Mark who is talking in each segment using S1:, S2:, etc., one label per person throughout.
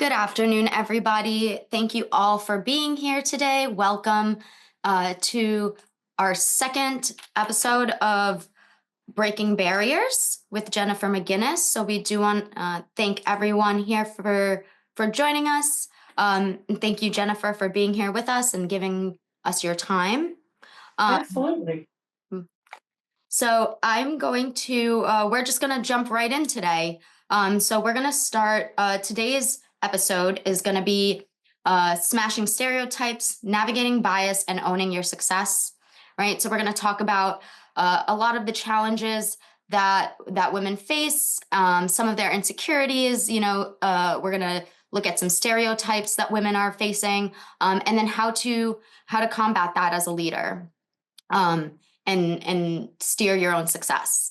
S1: Good afternoon, everybody. Thank you all for being here today. Welcome to our second episode of Breaking Barriers with Jennifer McGuinness. So we do want to thank everyone here for joining us. And thank you, Jennifer, for being here with us and giving us your time.
S2: Absolutely.
S1: So we're just going to jump right in today. So we're going to start, today's episode is going to be smashing stereotypes, navigating bias, and owning your success, right? So we're going to talk about a lot of the challenges that women face, some of their insecurities, we're going to look at some stereotypes that women are facing, and then how to combat that as a leader. And steer your own success.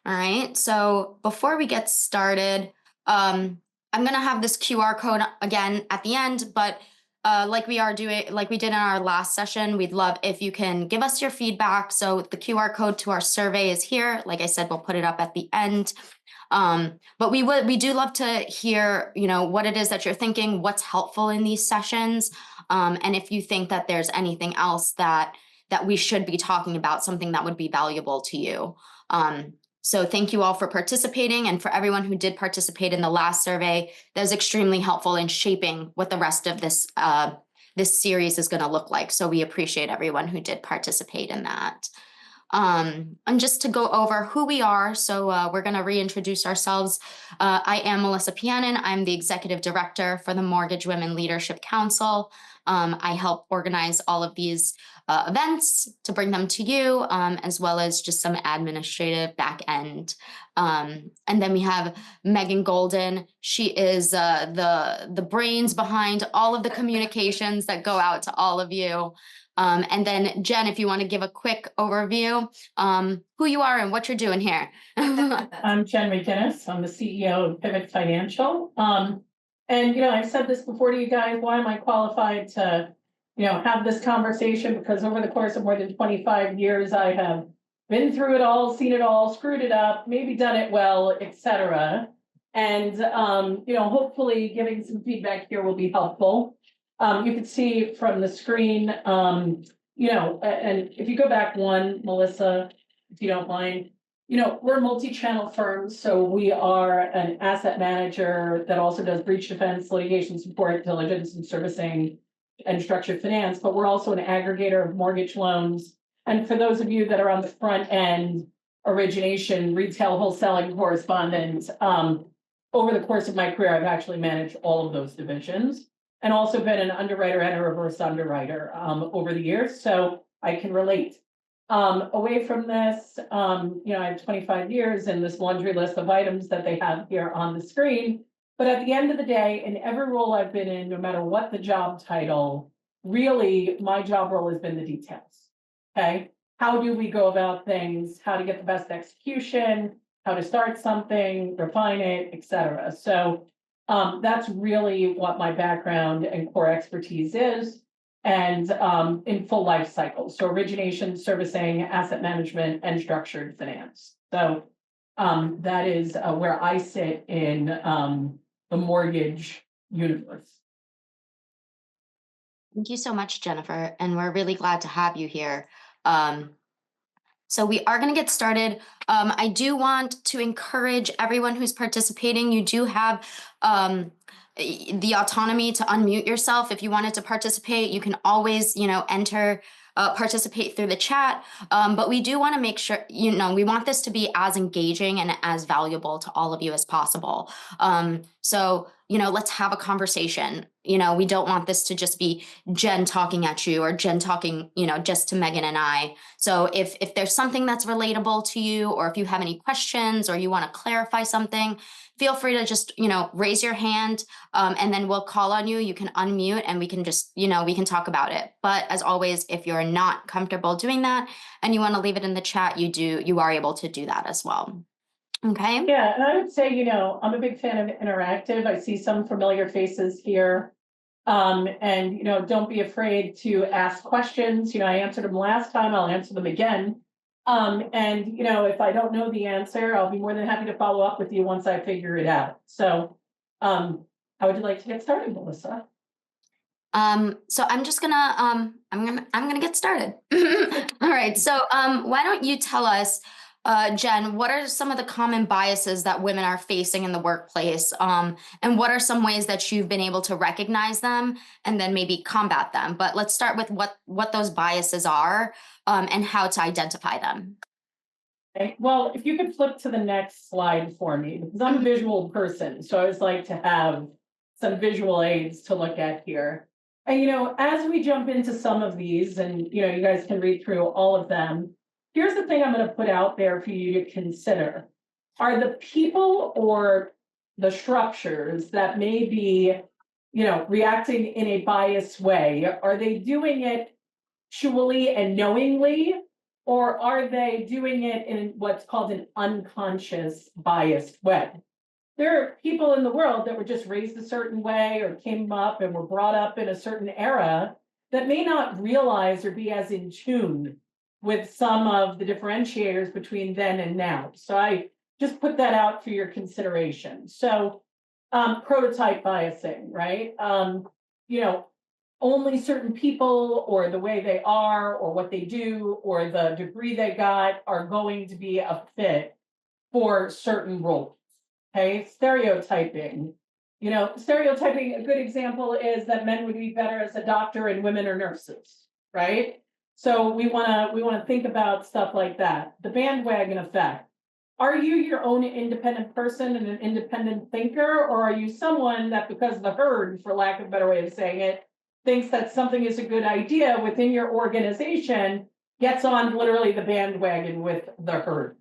S1: All right. So before we get started, I'm going to have this QR code again at the end, but like we did in our last session, we'd love if you can give us your feedback. So the QR code to our survey is here. Like I said, we'll put it up at the end. But we do love to hear, what it is that you're thinking, what's helpful in these sessions. And if you think that there's anything else that we should be talking about, something that would be valuable to you. So thank you all for participating, and for everyone who did participate in the last survey. That was extremely helpful in shaping what the rest of this series is going to look like. So we appreciate everyone who did participate in that. And just to go over who we are, so we're going to reintroduce ourselves. I am Melissa Pianin. I'm the Executive Director for the Mortgage Women Leadership Council. I help organize all of these events to bring them to you, as well as just some administrative back end. And then we have Megan Golden. She is the brains behind all of the communications that go out to all of you. And then Jen, if you want to give a quick overview, who you are and what you're doing here.
S2: I'm Jen McGuinness. I'm the CEO of Pivot Financial. And, I've said this before to you guys, why am I qualified to, have this conversation? Because over the course of more than 25 years, I have been through it all, seen it all, screwed it up, maybe done it well, etc. And, hopefully giving some feedback here will be helpful. You can see from the screen, and if you go back one, Melissa, if you don't mind, we're a multi-channel firm. So we are an asset manager that also does breach defense, litigation support, diligence and servicing, and structured finance, but we're also an aggregator of mortgage loans. And for those of you that are on the front end, origination, retail, wholesaling, correspondent, over the course of my career, I've actually managed all of those divisions, and also been an underwriter and a reverse underwriter over the years, so I can relate. Away from this, I have 25 years in this laundry list of items that they have here on the screen. But at the end of the day, in every role I've been in, no matter what the job title, really my job role has been the details. Okay, how do we go about things? How to get the best execution? How to start something, refine it, etc. So that's really what my background and core expertise is, and in full life cycles. So origination, servicing, asset management, and structured finance. So that is where I sit in the mortgage universe.
S1: Thank you so much, Jennifer, and we're really glad to have you here. So we are going to get started. I do want to encourage everyone who's participating. You do have the autonomy to unmute yourself. If you wanted to participate, you can always, participate through the chat. But we do want to make sure, we want this to be as engaging and as valuable to all of you as possible. So, let's have a conversation. We don't want this to just be Jen talking at you, or Jen talking, just to Megan and I. So if there's something that's relatable to you, or if you have any questions, or you want to clarify something, feel free to just, raise your hand, and then we'll call on you. You can unmute and we can just, we can talk about it. But as always, if you're not comfortable doing that and you want to leave it in the chat, you are able to do that as well. Okay.
S2: Yeah, and I would say, I'm a big fan of interactive. I see some familiar faces here. And, don't be afraid to ask questions. I answered them last time, I'll answer them again. And, if I don't know the answer, I'll be more than happy to follow up with you once I figure it out. So, How would you like to get started, Melissa?
S1: So I'm just gonna I'm gonna get started. All right. So why don't you tell us, Jen, what are some of the common biases that women are facing in the workplace? And what are some ways that you've been able to recognize them and then maybe combat them? But let's start with what those biases are, and how to identify them.
S2: Okay, well, if you could flip to the next slide for me, because I'm a
S1: Mhm.
S2: visual person, so I always like to have some visual aids to look at here. And as we jump into some of these, and you guys can read through all of them, here's the thing I'm going to put out there for you to consider. Are the people or the structures that may be, reacting in a biased way, are they doing it surely and knowingly, or are they doing it in what's called an unconscious biased way? There are people in the world that were just raised a certain way or came up and were brought up in a certain era that may not realize or be as in tune with some of the differentiators between then and now. So I just put that out for your consideration. So prototype biasing, right? You know, only certain people or the way they are or what they do or the degree they got are going to be a fit for certain roles. Okay, stereotyping. Stereotyping, a good example is that men would be better as a doctor and women are nurses, right? So we want to think about stuff like that. The bandwagon effect. Are you your own independent person and an independent thinker, or are you someone that, because the herd, for lack of a better way of saying it, thinks that something is a good idea within your organization, gets on literally the bandwagon with the herd?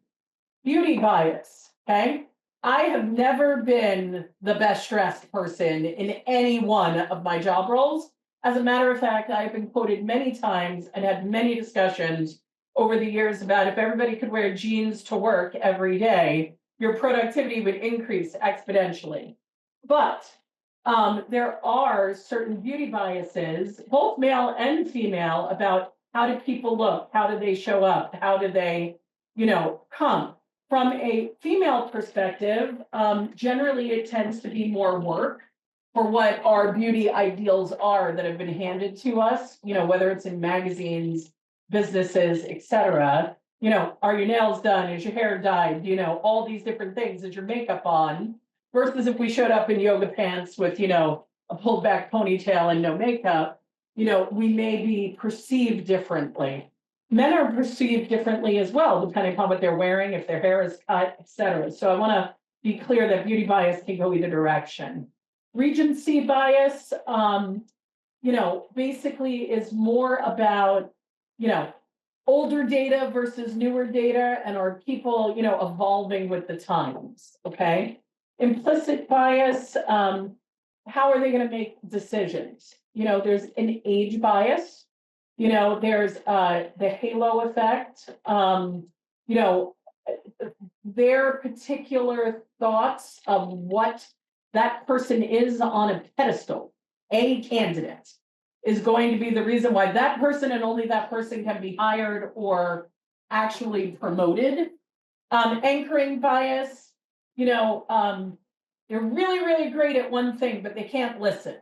S2: Beauty bias, okay? I have never been the best dressed person in any one of my job roles. As a matter of fact, I've been quoted many times and had many discussions over the years about if everybody could wear jeans to work every day, your productivity would increase exponentially. But there are certain beauty biases, both male and female, about how do people look, how do they show up, how do they, come. From a female perspective, generally it tends to be more work for what our beauty ideals are that have been handed to us, whether it's in magazines, businesses, etc. Are your nails done? Is your hair dyed? All these different things. Is your makeup on? Versus if we showed up in yoga pants with, a pulled back ponytail and no makeup, we may be perceived differently. Men are perceived differently as well, depending upon what they're wearing, if their hair is cut, etc. So I want to be clear that beauty bias can go either direction. Regency bias, basically is more about, older data versus newer data, and are people, evolving with the times. Okay. Implicit bias, how are they going to make decisions? There's an age bias. There's the halo effect. Their particular thoughts of what that person is on a pedestal, a candidate, is going to be the reason why that person and only that person can be hired or actually promoted. Anchoring bias, they're really, really great at one thing, but they can't listen.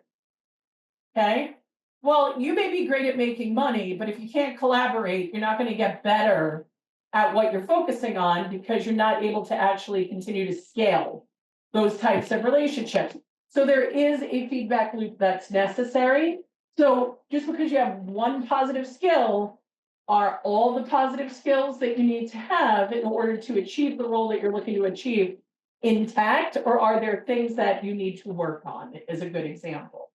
S2: Okay. Well, you may be great at making money, but if you can't collaborate, you're not going to get better at what you're focusing on because you're not able to actually continue to scale those types of relationships. So there is a feedback loop that's necessary. So just because you have one positive skill, are all the positive skills that you need to have in order to achieve the role that you're looking to achieve intact, or are there things that you need to work on, is a good example.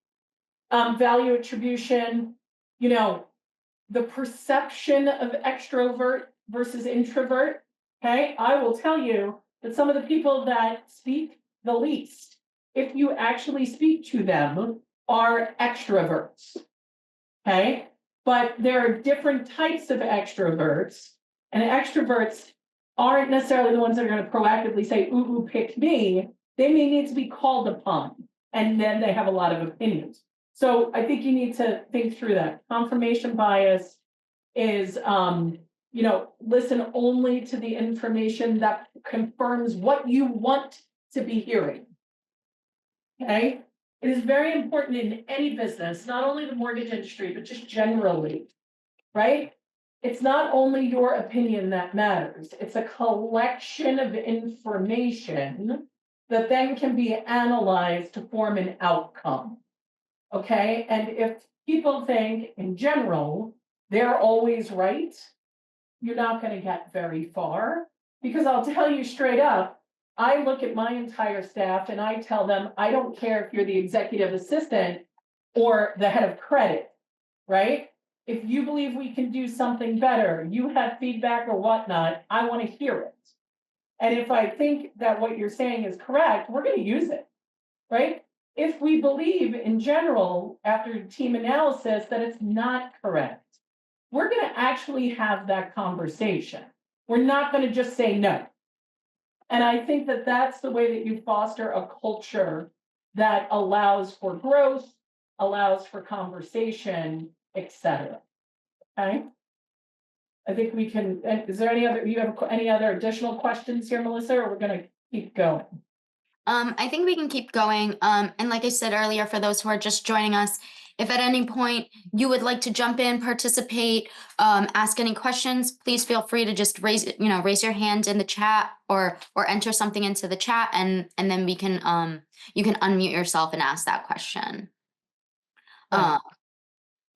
S2: Value attribution, the perception of extrovert versus introvert. Okay, I will tell you that some of the people that speak the least, if you actually speak to them, are extroverts. Okay, but there are different types of extroverts, and extroverts aren't necessarily the ones that are going to proactively say, ooh, pick me. They may need to be called upon, and then they have a lot of opinions. So I think you need to think through that. Confirmation bias is, listen only to the information that confirms what you want to be hearing. Okay. It is very important in any business, not only the mortgage industry, but just generally, right? It's not only your opinion that matters, it's a collection of information that then can be analyzed to form an outcome. Okay, and if people think in general, they're always right, you're not gonna get very far. Because I'll tell you straight up, I look at my entire staff and I tell them, I don't care if you're the executive assistant or the head of credit, right? If you believe we can do something better, you have feedback or whatnot, I want to hear it. And if I think that what you're saying is correct, we're going to use it, right? If we believe in general, after team analysis, that it's not correct, we're going to actually have that conversation. We're not going to just say no. And I think that that's the way that you foster a culture that allows for growth, allows for conversation, etc. Okay. I think we can, is there any other, you have any other additional questions here, Melissa, or we're gonna keep going?
S1: I think we can keep going. And like I said earlier, for those who are just joining us, if at any point you would like to jump in, participate, ask any questions, please feel free to just raise your hand in the chat or enter something into the chat, and then we can you can unmute yourself and ask that question.
S2: Right.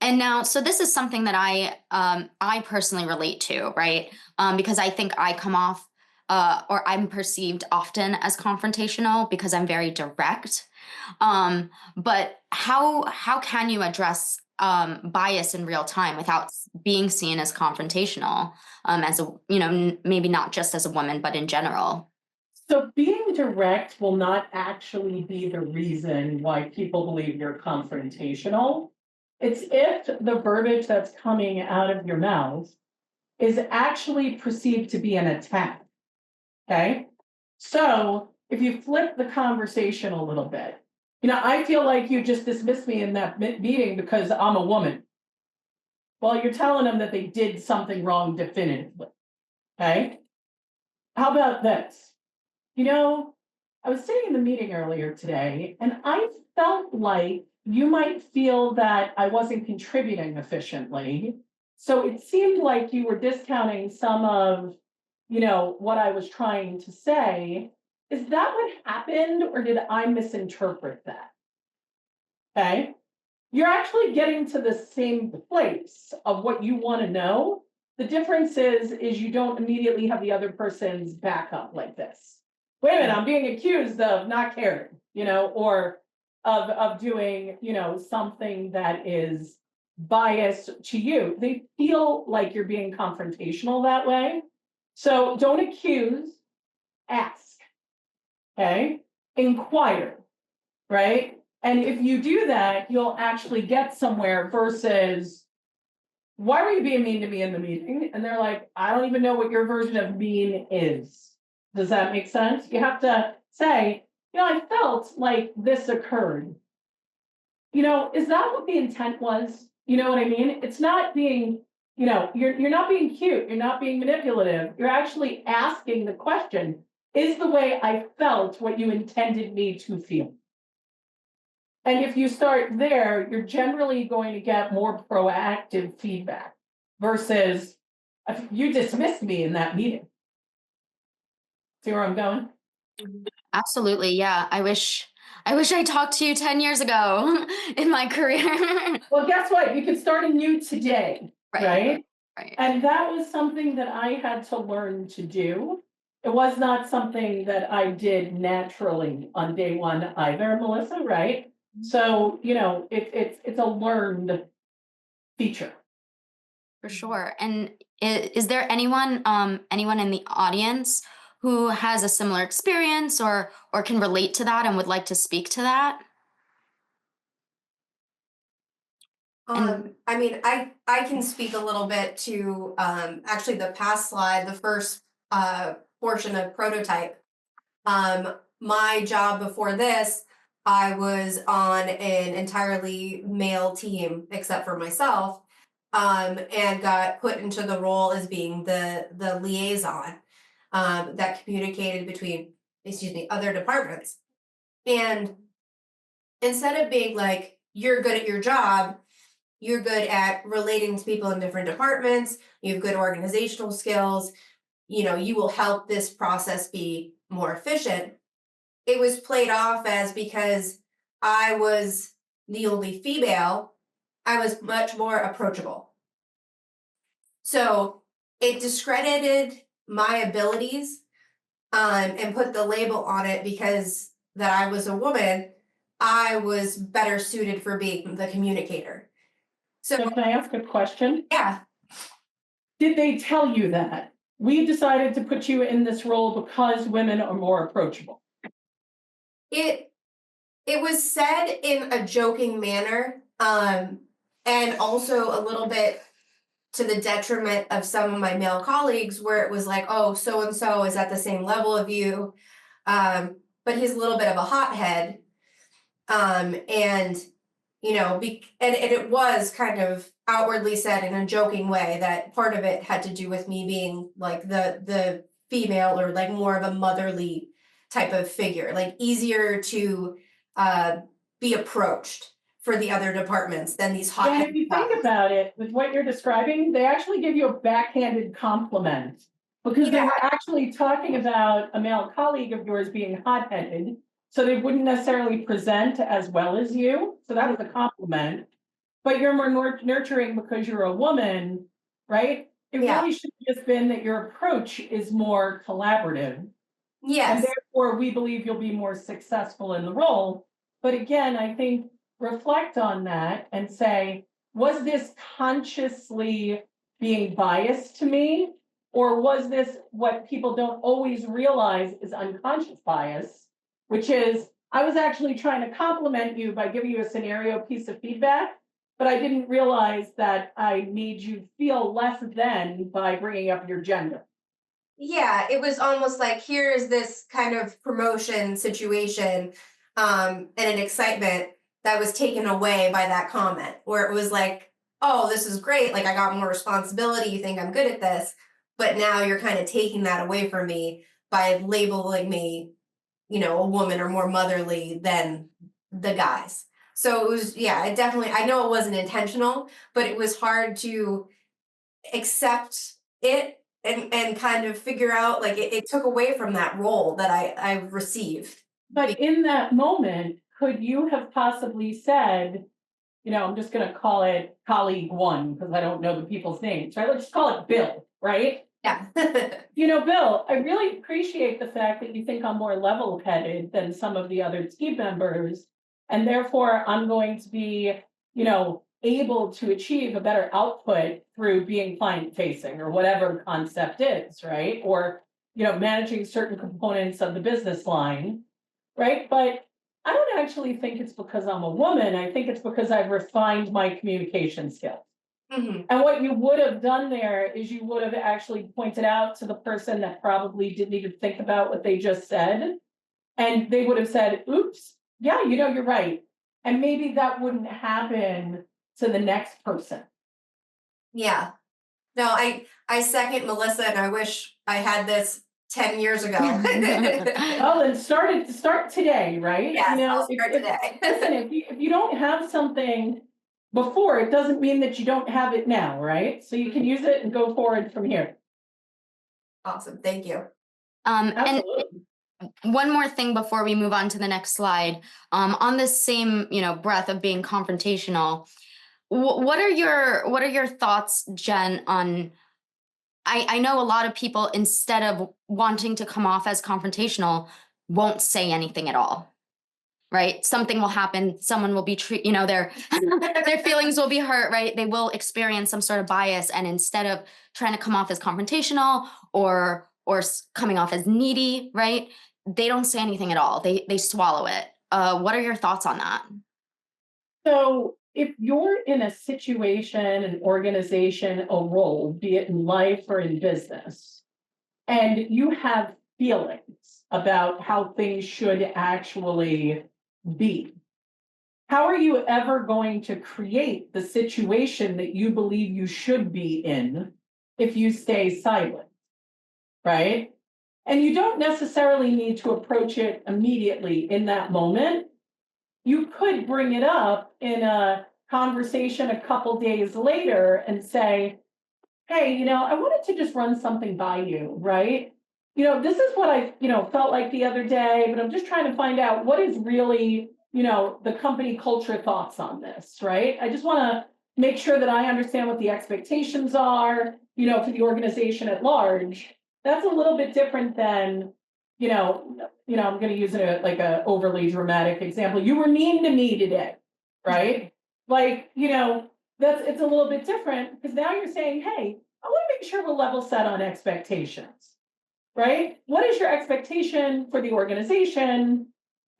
S1: And now, so this is something that I personally relate to, right? Because I think I come off or I'm perceived often as confrontational because I'm very direct. But how can you address bias in real time without being seen as confrontational, as a maybe not just as a woman, but in general?
S2: So being direct will not actually be the reason why people believe you're confrontational. It's if the verbiage that's coming out of your mouth is actually perceived to be an attack. Okay. So if you flip the conversation a little bit, I feel like you just dismissed me in that meeting because I'm a woman. Well, you're telling them that they did something wrong definitively. Okay. How about this? I was sitting in the meeting earlier today and I felt like you might feel that I wasn't contributing efficiently. So it seemed like you were discounting some of, what I was trying to say. Is that what happened or did I misinterpret that? Okay. You're actually getting to the same place of what you want to know. The difference is you don't immediately have the other person's backup like this. Wait a minute, I'm being accused of not caring, or of doing, something that is biased to you. They feel like you're being confrontational that way. So don't accuse, ask, okay? Inquire, right? And if you do that, you'll actually get somewhere versus, why were you being mean to me in the meeting? And they're like, I don't even know what your version of mean is. Does that make sense? You have to say, I felt like this occurred. Is that what the intent was? You know what I mean? It's not being, you're not being cute. You're not being manipulative. You're actually asking the question, is the way I felt what you intended me to feel? And if you start there, you're generally going to get more proactive feedback versus you dismissed me in that meeting. See where I'm going?
S1: Absolutely, yeah. I wish I talked to you 10 years ago in my career.
S2: Well, guess what? You can start anew today, right?
S1: Right.
S2: And that was something that I had to learn to do. It was not something that I did naturally on day one either, Melissa, right? So, it's a learned feature.
S1: For sure. And is there anyone in the audience who has a similar experience or can relate to that and would like to speak to that? And
S3: I mean, I can speak a little bit to actually the past slide, the first portion of prototype. My job before this, I was on an entirely male team except for myself, and got put into the role as being the liaison that communicated between, other departments. And instead of being like, you're good at your job, you're good at relating to people in different departments, you have good organizational skills, you will help this process be more efficient. It was played off as because I was the only female, I was much more approachable. So it discredited my abilities, and put the label on it because that I was a woman. I was better suited for being the communicator.
S2: So
S3: So
S2: can I ask a question?
S3: yeah,
S2: Did they tell you that? We decided to put you in this role because women are more approachable.
S3: it it was said in a joking manner, and also a little bit to the detriment of some of my male colleagues, where it was like, oh, so and so is at the same level of you, but he's a little bit of a hothead, and and it was kind of outwardly said in a joking way that part of it had to do with me being like the female, or like more of a motherly type of figure, like easier to uh, be approached for the other departments than these
S2: And
S3: hot.
S2: if you think about it, with what you're describing, they actually give you a backhanded compliment because they
S3: Yeah.
S2: were actually talking about a male colleague of yours being hot-headed. So they wouldn't necessarily present as well as you. So that was a compliment. But you're more nurturing because you're a woman, right? It
S3: Yeah.
S2: really should have just been that your approach is more collaborative. And
S3: Yes.
S2: therefore, we believe you'll be more successful in the role. But again, I think reflect on that and say, was this consciously being biased to me? Or was this what people don't always realize is unconscious bias, which is I was actually trying to compliment you by giving you a scenario piece of feedback, but I didn't realize that I made you feel less than by bringing up your gender.
S3: Yeah, it was almost like, here is this kind of promotion situation, and an excitement that was taken away by that comment, where it was like, oh, this is great, like I got more responsibility, you think I'm good at this, but now you're kind of taking that away from me by labeling me, a woman or more motherly than the guys. So it was, yeah, it definitely, I know it wasn't intentional, but it was hard to accept it, and kind of figure out, like, it took away from that role that I received.
S2: But in that moment, could you have possibly said, I'm just going to call it colleague one because I don't know the people's names, right? Let's just call it Bill, right?
S3: Yeah.
S2: Bill, I really appreciate the fact that you think I'm more level-headed than some of the other team members. And therefore, I'm going to be, able to achieve a better output through being client-facing or whatever the concept is, right? Or, managing certain components of the business line, right? But I don't actually think it's because I'm a woman. I think it's because I've refined my communication skills.
S3: Mhm.
S2: And what you would have done there is you would have actually pointed out to the person that probably didn't even think about what they just said. And they would have said, oops, yeah, you're right. And maybe that wouldn't happen to the next person.
S3: Yeah. No, I second Melissa, and I wish I had this 10 years ago.
S2: Well, then start today, right?
S3: Yes, I'll start today.
S2: Listen, if you don't have something before, it doesn't mean that you don't have it now, right? So you can use it and go forward from here.
S3: Awesome, thank you.
S1: And
S2: Absolutely.
S1: one more thing before we move on to the next slide. On this same, breath of being confrontational, what are your thoughts, Jen, on I know a lot of people, instead of wanting to come off as confrontational, won't say anything at all. Right? Something will happen, someone will be their their feelings will be hurt, right? They will experience some sort of bias, and instead of trying to come off as confrontational or coming off as needy, right? They don't say anything at all. They swallow it. What are your thoughts on that?
S2: So if you're in a situation, an organization, a role, be it in life or in business, and you have feelings about how things should actually be, how are you ever going to create the situation that you believe you should be in if you stay silent, right? And you don't necessarily need to approach it immediately in that moment, you could bring it up in a conversation a couple days later and say, hey, I wanted to just run something by you, right? This is what I, felt like the other day, but I'm just trying to find out what is really, the company culture thoughts on this, right? I just want to make sure that I understand what the expectations are, for the organization at large. That's a little bit different than, I'm going to use like a overly dramatic example. You were mean to me today, right? Like, it's a little bit different because now you're saying, hey, I want to make sure we're level set on expectations, right? What is your expectation for the organization?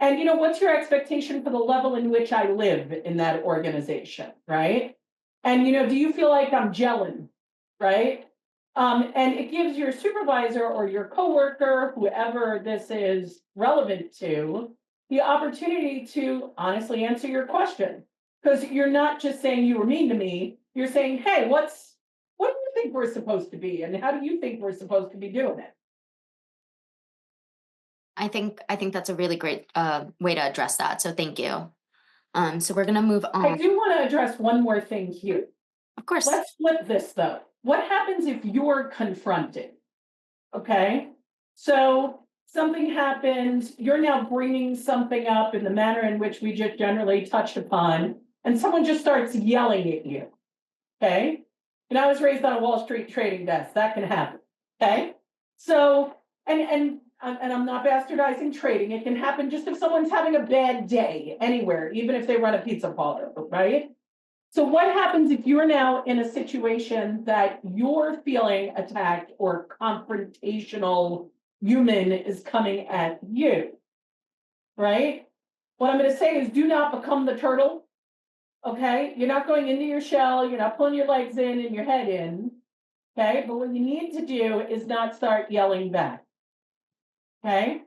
S2: And what's your expectation for the level in which I live in that organization, right? And do you feel like I'm gelling, right? And it gives your supervisor or your coworker, whoever this is relevant to, the opportunity to honestly answer your question. Because you're not just saying you were mean to me, you're saying, hey, what do you think we're supposed to be? And how do you think we're supposed to be doing it?
S1: I think that's a really great way to address that. So thank you. So we're gonna move
S2: I
S1: on.
S2: do want to address one more thing here.
S1: Of course.
S2: Let's flip this though. What happens if you're confronted? Okay, so something happens, you're now bringing something up in the manner in which we just generally touched upon, and someone just starts yelling at you. Okay, and I was raised on a Wall Street trading desk. That can happen. Okay, so and I'm not bastardizing trading. It can happen just if someone's having a bad day anywhere, even if they run a pizza parlor, right? So what happens if you're now in a situation that you're feeling attacked or confrontational human is coming at you, right? What I'm going to say is do not become the turtle, okay? You're not going into your shell. You're not pulling your legs in and your head in, okay? But what you need to do is not start yelling back, okay?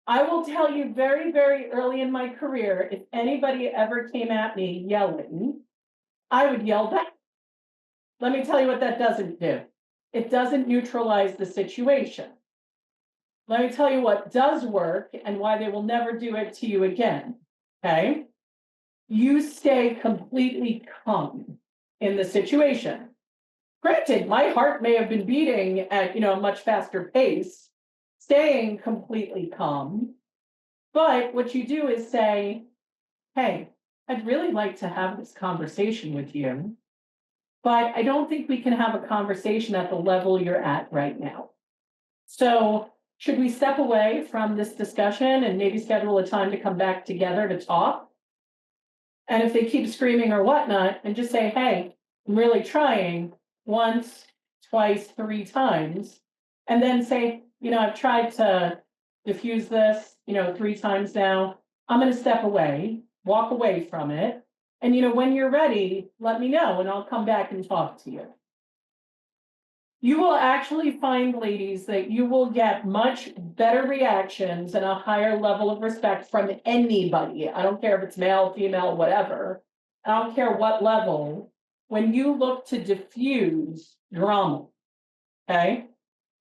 S2: I will tell you very, very early in my career, if anybody ever came at me yelling, I would yell back. Let me tell you what that doesn't do. It doesn't neutralize the situation. Let me tell you what does work and why they will never do it to you again. Okay. You stay completely calm in the situation. Granted, my heart may have been beating at a much faster pace, staying completely calm. But what you do is say, hey, I'd really like to have this conversation with you, but I don't think we can have a conversation at the level you're at right now. So should we step away from this discussion and maybe schedule a time to come back together to talk? And if they keep screaming or whatnot, and just say, hey, I'm really trying once, twice, 3 times, and then say, I've tried to diffuse this, 3 times now. I'm going to step away, walk away from it. And when you're ready, let me know and I'll come back and talk to you. You will actually find, ladies, that you will get much better reactions and a higher level of respect from anybody. I don't care if it's male, female, whatever. I don't care what level, when you look to diffuse drama. Okay.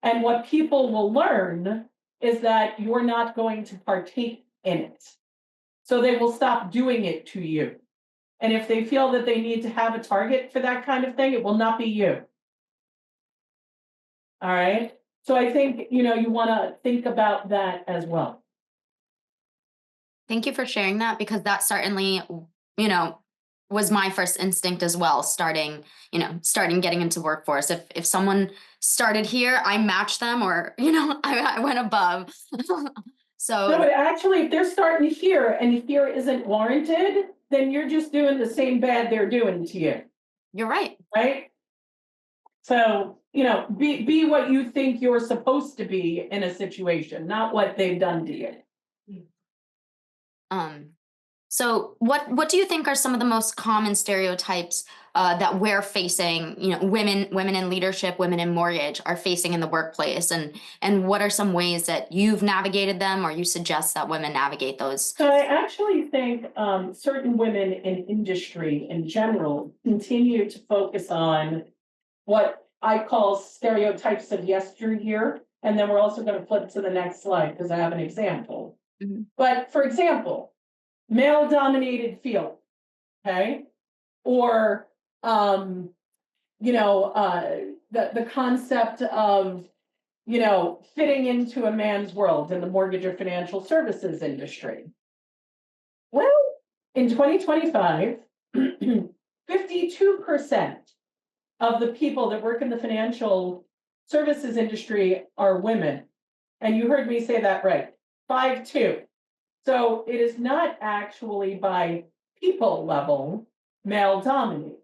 S2: And what people will learn is that you're not going to partake in it. So they will stop doing it to you. And if they feel that they need to have a target for that kind of thing, it will not be you. All right. So I think, you want to think about that as well.
S1: Thank you for sharing that, because that certainly, was my first instinct as well, starting getting into workforce. If someone started here, I matched them, or, I went above. So
S2: no, but actually, if they're starting here and here isn't warranted, then you're just doing the same bad they're doing to you.
S1: You're right.
S2: Right. So, be what you think you're supposed to be in a situation, not what they've done to you.
S1: So what do you think are some of the most common stereotypes that we're facing, women in leadership, women in mortgage are facing in the workplace, and what are some ways that you've navigated them, or you suggest that women navigate those?
S2: So I actually think certain women in industry in general continue to focus on what I call stereotypes of yesteryear. And then we're also going to flip to the next slide because I have an example.
S1: Mm-hmm.
S2: But for example, male-dominated field, okay? Or, the concept of, fitting into a man's world in the mortgage or financial services industry. Well, in 2025, 52% of the people that work in the financial services industry are women. And you heard me say that right, 5-2. So it is not actually by people level male dominated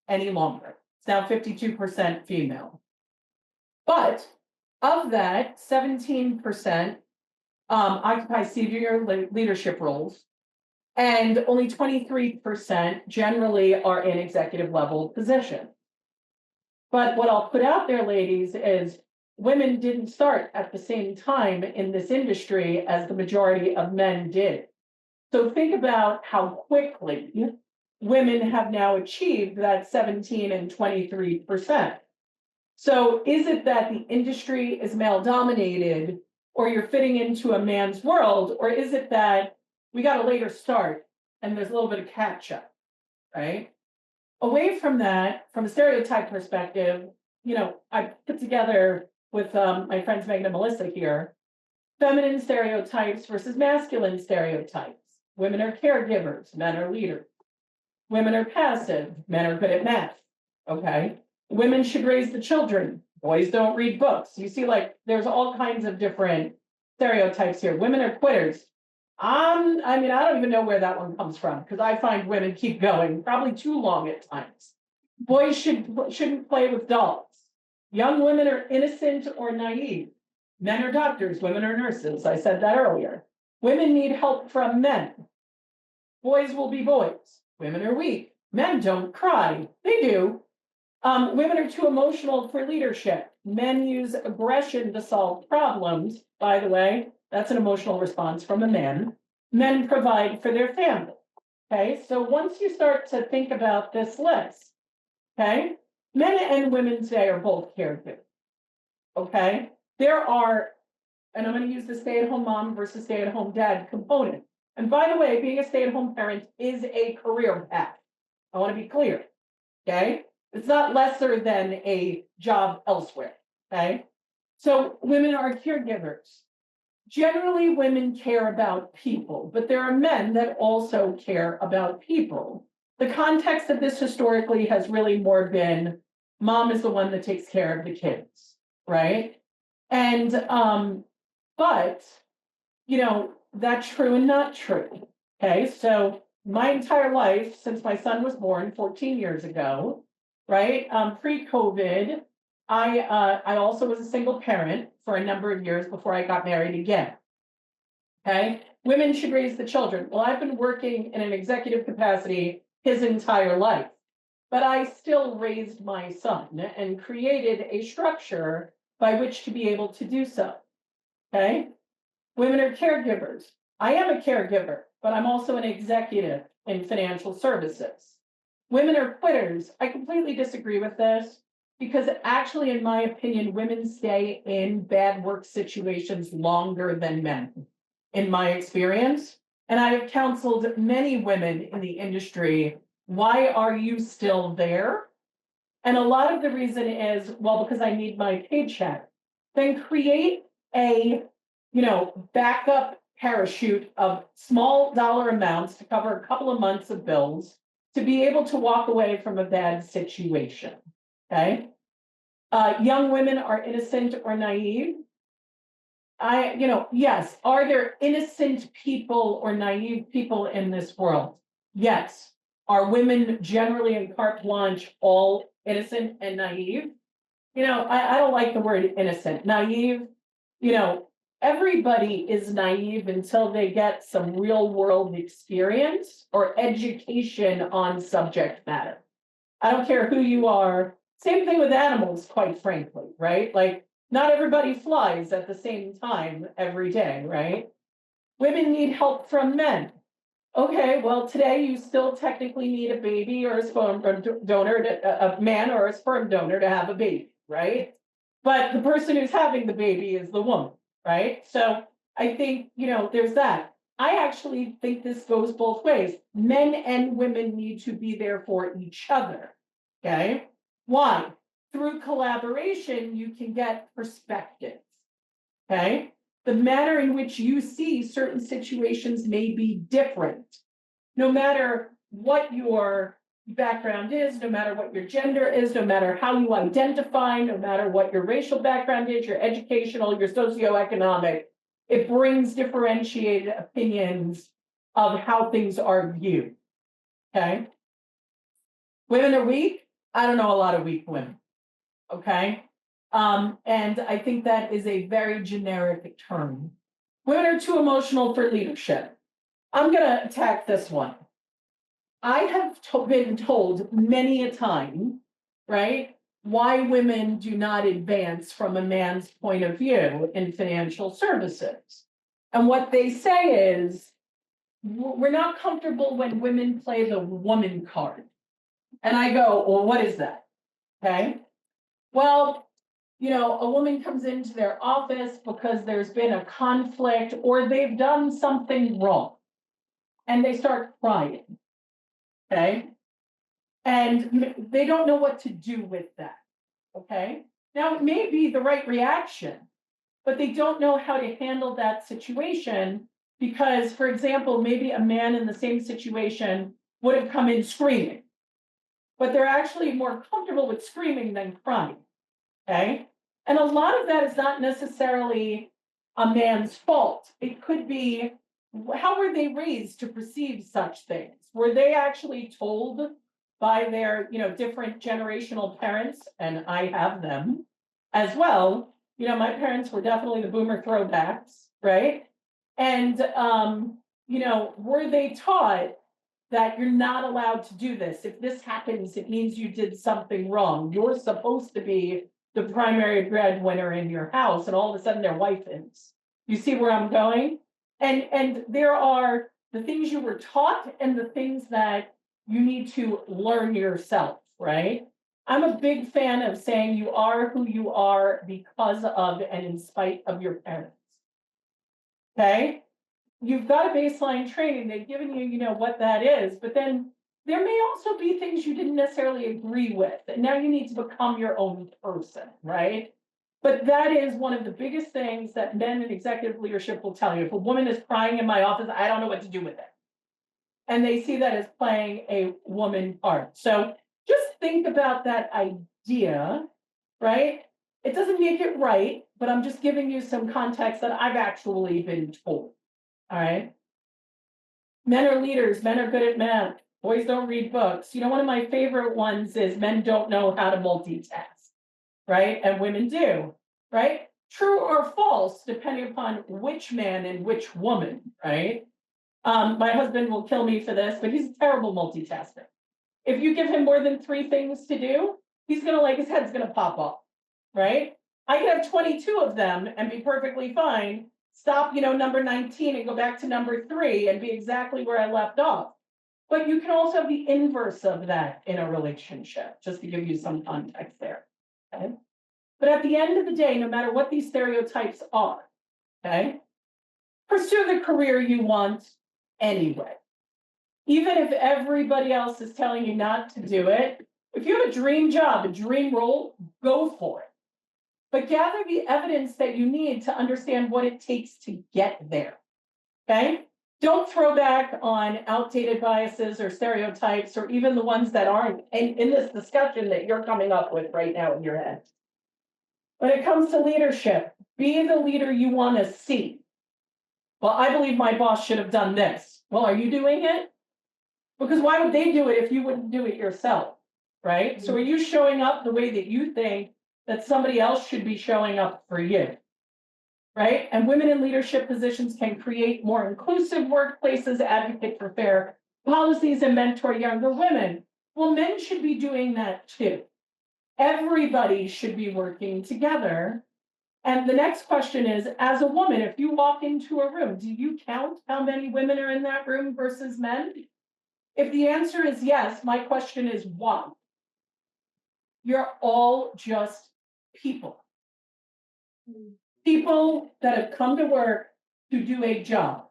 S2: any longer. It's now 52% female. But of that, 17% occupy senior leadership roles, and only 23% generally are in executive level positions. But what I'll put out there, ladies, is women didn't start at the same time in this industry as the majority of men did. So think about how quickly women have now achieved that 17 and 23%. So is it that the industry is male dominated, or you're fitting into a man's world, or is it that we got a later start and there's a little bit of catch up, right? Away from that, from a stereotype perspective, I put together with my friends Megan and Melissa here, feminine stereotypes versus masculine stereotypes. Women are caregivers, men are leaders. Women are passive, men are good at math, okay? Women should raise the children, boys don't read books. You see, there's all kinds of different stereotypes here. Women are quitters. I don't even know where that one comes from, because I find women keep going, probably too long at times. Boys shouldn't play with dolls. Young women are innocent or naive. Men are doctors, women are nurses. I said that earlier. Women need help from men. Boys will be boys. Women are weak. Men don't cry. They do. Women are too emotional for leadership. Men use aggression to solve problems. By the way, that's an emotional response from a man. Men provide for their family. Okay, so once you start to think about this list, okay, men and women today are both caregivers. Okay, there are, and I'm going to use the stay-at-home mom versus stay-at-home dad component. And by the way, being a stay-at-home parent is a career path. I want to be clear. Okay, it's not lesser than a job elsewhere. Okay, so women are caregivers. Generally, women care about people, but there are men that also care about people. The context of this historically has really more been mom is the one that takes care of the kids, right? And but that's true and not true. Okay, so my entire life since my son was born 14 years ago, right? Pre-COVID, I also was a single parent for a number of years before I got married again. Okay, women should raise the children. Well, I've been working in an executive capacity his entire life, but I still raised my son and created a structure by which to be able to do so. Okay, women are caregivers. I am a caregiver, but I'm also an executive in financial services. Women are quitters. I completely disagree with this, because actually, in my opinion, women stay in bad work situations longer than men, in my experience. And I have counseled many women in the industry, why are you still there? And a lot of the reason is, well, because I need my paycheck. Then create a, backup parachute of small dollar amounts to cover a couple of months of bills to be able to walk away from a bad situation. Okay. Young women are innocent or naive. Yes. Are there innocent people or naive people in this world? Yes. Are women generally in carte blanche all innocent and naive? I don't like the word innocent. Naive, everybody is naive until they get some real world experience or education on subject matter. I don't care who you are. Same thing with animals, quite frankly, right? Like, not everybody flies at the same time every day, right? Women need help from men. Okay, well, today you still technically need a baby or a sperm donor, a man or a sperm donor to have a baby, right? But the person who's having the baby is the woman, right? So I think, there's that. I actually think this goes both ways. Men and women need to be there for each other. Okay. Why? Through collaboration, you can get perspectives. Okay. The manner in which you see certain situations may be different. No matter what your background is, no matter what your gender is, no matter how you identify, no matter what your racial background is, your educational, your socioeconomic, it brings differentiated opinions of how things are viewed. Okay. Women are weak. I don't know a lot of weak women. Okay. And I think that is a very generic term. Women are too emotional for leadership. I'm going to attack this one. I have been told many a time, right, why women do not advance from a man's point of view in financial services. And what they say is, we're not comfortable when women play the woman card. And I go, well, what is that? Okay. Well, a woman comes into their office because there's been a conflict or they've done something wrong and they start crying. Okay. And they don't know what to do with that. Okay. Now, it may be the right reaction, but they don't know how to handle that situation because, for example, maybe a man in the same situation would have come in screaming, but they're actually more comfortable with screaming than crying. Okay. And a lot of that is not necessarily a man's fault. It could be, how were they raised to perceive such things? Were they actually told by their, different generational parents? And I have them as well. My parents were definitely the boomer throwbacks, right? And, were they taught that you're not allowed to do this? If this happens, it means you did something wrong. You're supposed to be the primary breadwinner in your house, and all of a sudden their wife is. You see where I'm going? And there are the things you were taught and the things that you need to learn yourself, right? I'm a big fan of saying you are who you are because of and in spite of your parents. Okay? You've got a baseline training, they've given you, what that is, but then there may also be things you didn't necessarily agree with, and now you need to become your own person, right? But that is one of the biggest things that men in executive leadership will tell you. If a woman is crying in my office, I don't know what to do with it. And they see that as playing a woman part. So just think about that idea, right? It doesn't make it right, but I'm just giving you some context that I've actually been told. All right. Men are leaders, men are good at math, boys don't read books. One of my favorite ones is men don't know how to multitask, right? And women do, right? True or false, depending upon which man and which woman, right? My husband will kill me for this, but he's a terrible multitasker. If you give him more than 3 things to do, he's gonna his head's gonna pop off, right? I could have 22 of them and be perfectly fine. Stop, number 19 and go back to number 3 and be exactly where I left off. But you can also have the inverse of that in a relationship, just to give you some context there. Okay. But at the end of the day, no matter what these stereotypes are, okay, pursue the career you want anyway. Even if everybody else is telling you not to do it, if you have a dream job, a dream role, go for it. But gather the evidence that you need to understand what it takes to get there. Okay? Don't throw back on outdated biases or stereotypes or even the ones that aren't in this discussion that you're coming up with right now in your head. When it comes to leadership, be the leader you want to see. Well, I believe my boss should have done this. Well, are you doing it? Because why would they do it if you wouldn't do it yourself? Right? Mm-hmm. So are you showing up the way that you think that somebody else should be showing up for you? Right? And women in leadership positions can create more inclusive workplaces, advocate for fair policies, and mentor younger women. Well, men should be doing that too. Everybody should be working together. And the next question is, as a woman, if you walk into a room, do you count how many women are in that room versus men? If the answer is yes, my question is why? You're all just people. People that have come to work to do a job.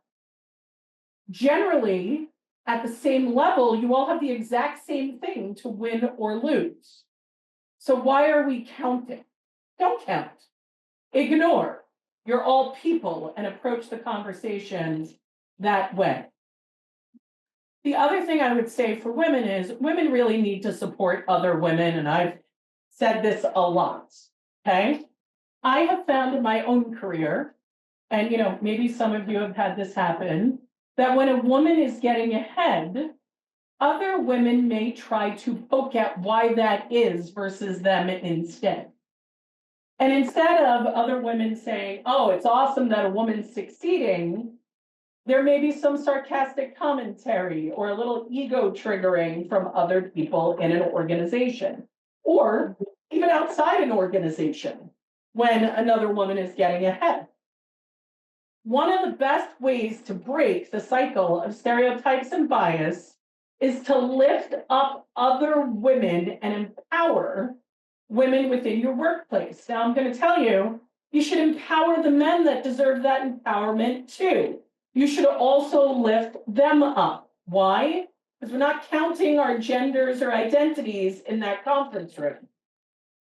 S2: generally, at the same level, you all have the exact same thing to win or lose. So why are we counting? Don't count. Ignore. You're all people and approach the conversations that way. The other thing I would say for women is women really need to support other women, and I've said this a lot, okay? I have found in my own career, and maybe some of you have had this happen, that when a woman is getting ahead, other women may try to poke at why that is versus them instead. And instead of other women saying, oh, it's awesome that a woman's succeeding, there may be some sarcastic commentary or a little ego triggering from other people in an organization, or even outside an organization when another woman is getting ahead. One of the best ways to break the cycle of stereotypes and bias is to lift up other women and empower women within your workplace. Now, I'm going to tell you, you should empower the men that deserve that empowerment too. You should also lift them up. Why? Because we're not counting our genders or identities in that conference room.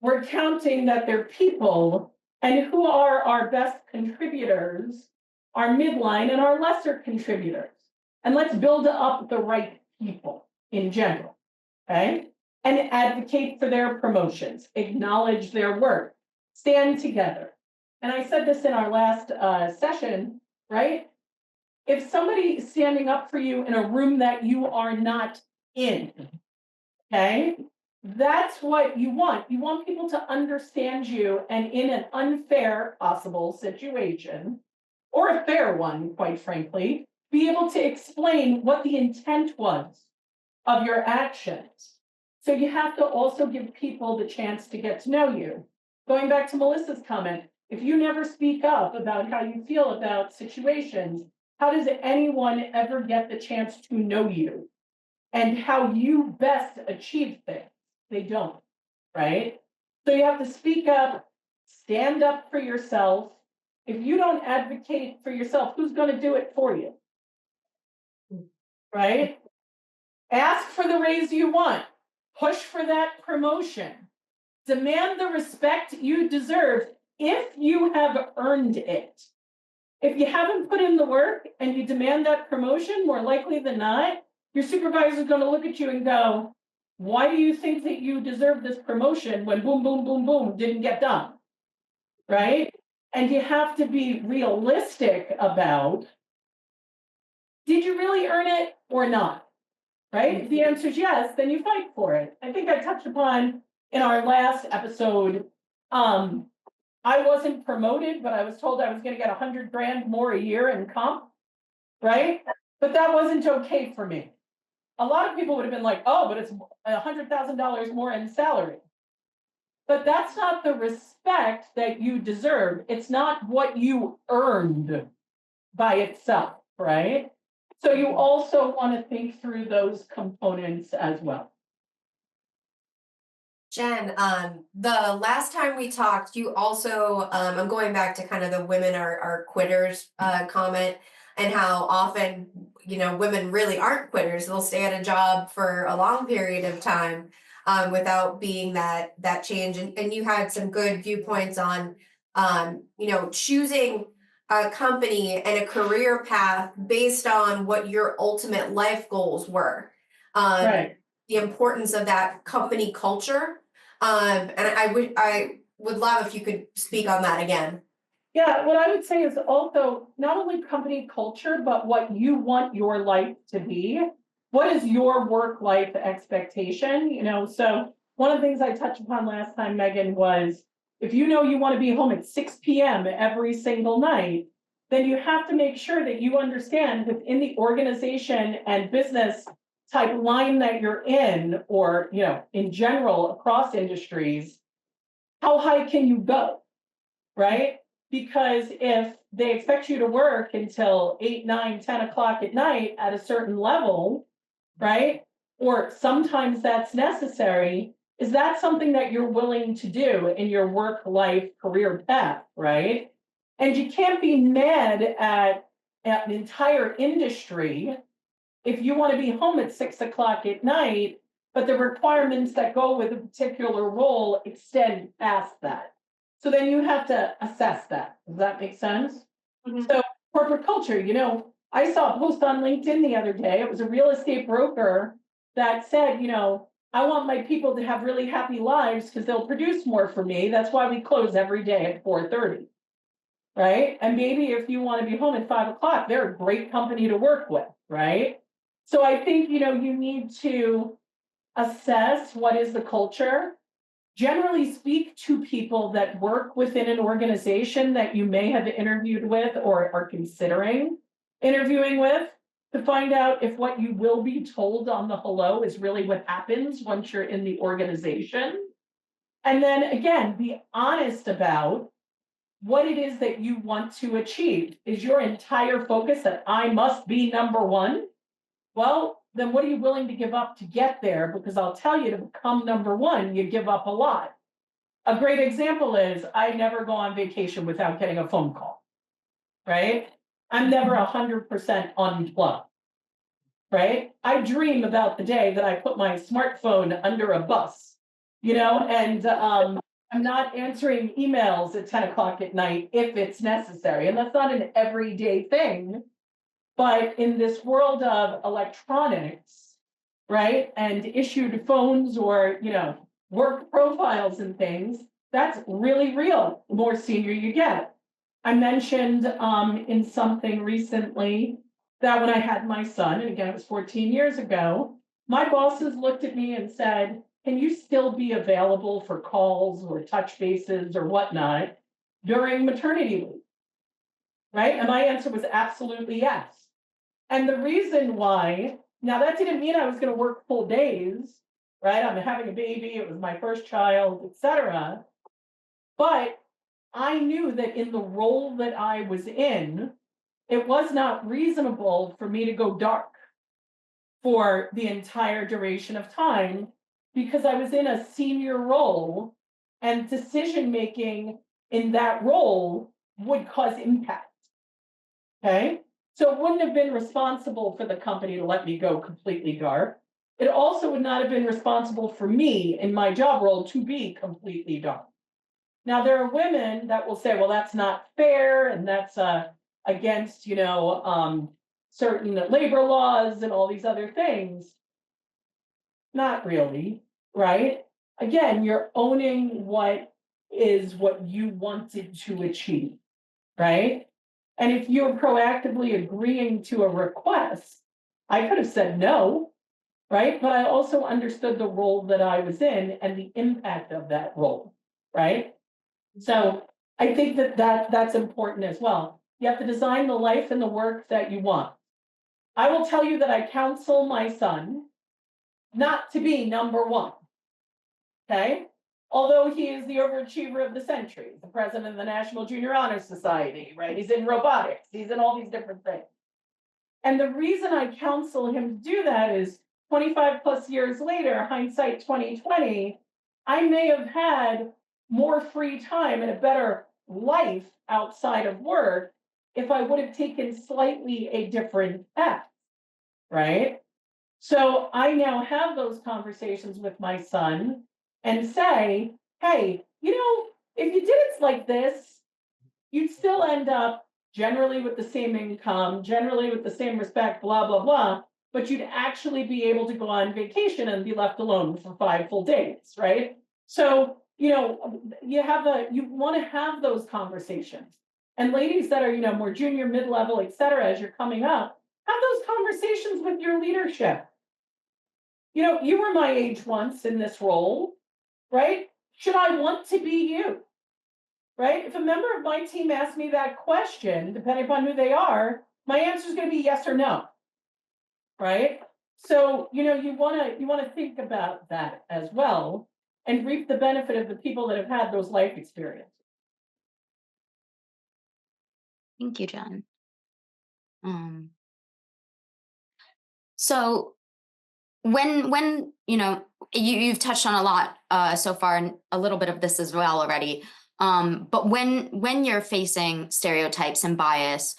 S2: We're counting that they're people, and who are our best contributors, our midline and our lesser contributors. And let's build up the right people in general, okay? And advocate for their promotions, acknowledge their work, stand together. And I said this in our last session, right? If somebody is standing up for you in a room that you are not in, okay, that's what you want. You want people to understand you, and in an unfair possible situation, or a fair one, quite frankly, be able to explain what the intent was of your actions. So you have to also give people the chance to get to know you. Going back to Melissa's comment, if you never speak up about how you feel about situations, how does anyone ever get the chance to know you and how you best achieve things? They don't, right? So you have to speak up, stand up for yourself. If you don't advocate for yourself, who's going to do it for you? Right? Ask for the raise you want. Push for that promotion. Demand the respect you deserve if you have earned it. If you haven't put in the work and you demand that promotion, more likely than not, your supervisor is going to look at you and go, why do you think that you deserve this promotion when boom, boom, boom, boom didn't get done? Right? And you have to be realistic about, did you really earn it or not? Right? If the answer is yes, then you fight for it. I think I touched upon in our last episode, I wasn't promoted, but I was told I was going to get 100 grand more a year in comp, right? But that wasn't okay for me. A lot of people would have been like, oh, but it's $100,000 more in salary. But that's not the respect that you deserve. It's not what you earned by itself, right? So you also want to think through those components as well.
S3: Jen, the last time we talked, you also, I'm going back to kind of the women are quitters comment, and how often, women really aren't quitters. They'll stay at a job for a long period of time without being that change. And you had some good viewpoints on, choosing a company and a career path based on what your ultimate life goals were.
S2: Right.
S3: The importance of that company culture. And I would love if you could speak on that again.
S2: Yeah, what I would say is also not only company culture, but what you want your life to be. What is your work life expectation? So one of the things I touched upon last time, Megan, was if you know you want to be home at 6 p.m. every single night, then you have to make sure that you understand within the organization and business type line that you're in, or in general across industries, how high can you go, right? Because if they expect you to work until 8, 9, 10 o'clock at night at a certain level, right? Or sometimes that's necessary, is that something that you're willing to do in your work life career path, right? And you can't be mad at an entire industry, if you want to be home at 6 o'clock at night, but the requirements that go with a particular role extend past that. So then you have to assess that. Does that make sense?
S3: Mhm.
S2: So corporate culture, I saw a post on LinkedIn the other day. It was a real estate broker that said, I want my people to have really happy lives because they'll produce more for me. That's why we close every day at 4:30. Right? And maybe if you want to be home at 5 o'clock, they're a great company to work with, right? So I think, you need to assess what is the culture. Generally speak to people that work within an organization that you may have interviewed with or are considering interviewing with to find out if what you will be told on the hello is really what happens once you're in the organization. And then again, be honest about what it is that you want to achieve. Is your entire focus that I must be number one? Well, then what are you willing to give up to get there? Because I'll tell you, to become number one, you give up a lot. A great example is I never go on vacation without getting a phone call, right? I'm never 100% unplugged, right? I dream about the day that I put my smartphone under a bus, and I'm not answering emails at 10 o'clock at night if it's necessary. And that's not an everyday thing. But in this world of electronics, right, and issued phones or, work profiles and things, that's really real the more senior you get. I mentioned in something recently that when I had my son, and again, it was 14 years ago, my bosses looked at me and said, can you still be available for calls or touch bases or whatnot during maternity leave? Right? And my answer was absolutely yes. And the reason why, now that didn't mean I was going to work full days, right? I'm having a baby, it was my first child, etc. But I knew that in the role that I was in, it was not reasonable for me to go dark for the entire duration of time because I was in a senior role and decision making in that role would cause impact. Okay. So it wouldn't have been responsible for the company to let me go completely dark. It also would not have been responsible for me in my job role to be completely dark. Now, there are women that will say, well, that's not fair, and that's against, certain labor laws and all these other things. Not really, right? Again, you're owning what you wanted to achieve, right? And if you're proactively agreeing to a request, I could have said no, right? But I also understood the role that I was in and the impact of that role, right? So I think that's important as well. You have to design the life and the work that you want. I will tell you that I counsel my son not to be number one, okay? Although he is the overachiever of the century, the president of the National Junior Honor Society, right? He's in robotics, he's in all these different things. And the reason I counsel him to do that is 25 plus years later, hindsight 2020, I may have had more free time and a better life outside of work if I would have taken slightly a different path, right? So I now have those conversations with my son and say, hey, if you did it like this, you'd still end up generally with the same income, generally with the same respect, blah, blah, blah, but you'd actually be able to go on vacation and be left alone for 5 full days, right? So, you want to have those conversations. And ladies that are, more junior, mid-level, et cetera, as you're coming up, have those conversations with your leadership. You were my age once in this role, right? Should I want to be you? Right? If a member of my team asks me that question, depending upon who they are, my answer is going to be yes or no. Right? So, you want to think about that as well and reap the benefit of the people that have had those life experiences.
S1: Thank you, Jen. So when you've touched on a lot so far, and a little bit of this as well already. But when you're facing stereotypes and bias,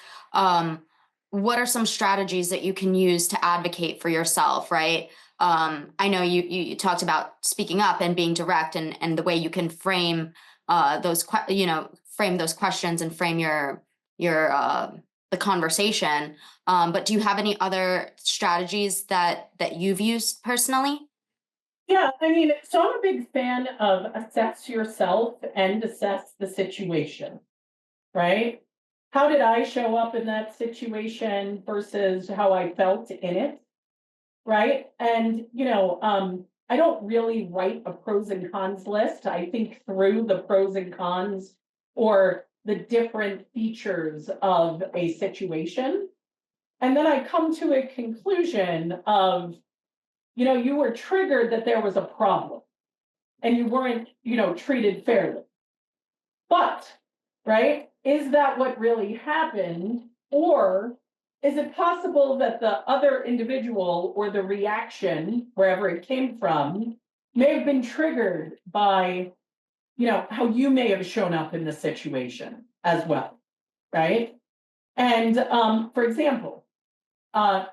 S1: what are some strategies that you can use to advocate for yourself, right? I know you talked about speaking up and being direct, and the way you can frame frame those questions and frame your the conversation. But do you have any other strategies that you've used personally?
S2: Yeah, I mean, so I'm a big fan of assess yourself and assess the situation, right? How did I show up in that situation versus how I felt in it, right? And, I don't really write a pros and cons list. I think through the pros and cons or the different features of a situation. And then I come to a conclusion of, you were triggered that there was a problem and you weren't, treated fairly. But, right, is that what really happened? Or is it possible that the other individual or the reaction, wherever it came from, may have been triggered by, how you may have shown up in the situation as well, right? And for example, uh,